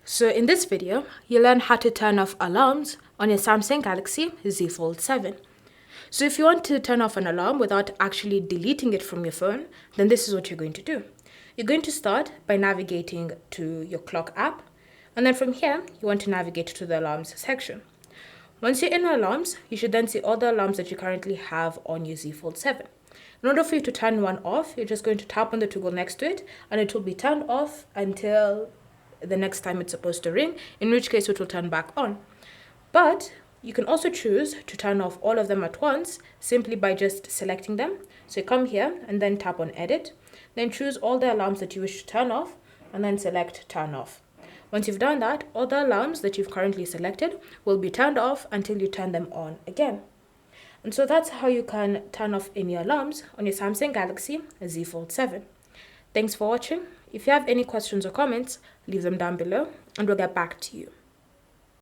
So in this video, you'll learn how to turn off alarms on your Samsung Galaxy Z Fold 7. So if you want to turn off an alarm without actually deleting it from your phone, then this is what you're going to do. You're going to start by navigating to your clock app, and then from here, you want to navigate to the alarms section. Once you're in alarms, you should then see all the alarms that you currently have on your Z Fold 7. In order for you to turn one off, you're just going to tap on the toggle next to it, and it will be turned off until the next time it's supposed to ring, in which case it will turn back on. But you can also choose to turn off all of them at once simply by just selecting them. So you come here and then tap on edit, then choose all the alarms that you wish to turn off and then select turn off. Once you've done that, all the alarms that you've currently selected will be turned off until you turn them on again. And so that's how you can turn off any alarms on your Samsung Galaxy Z Fold 7. Thanks for watching. If you have any questions or comments, leave them down below and we'll get back to you.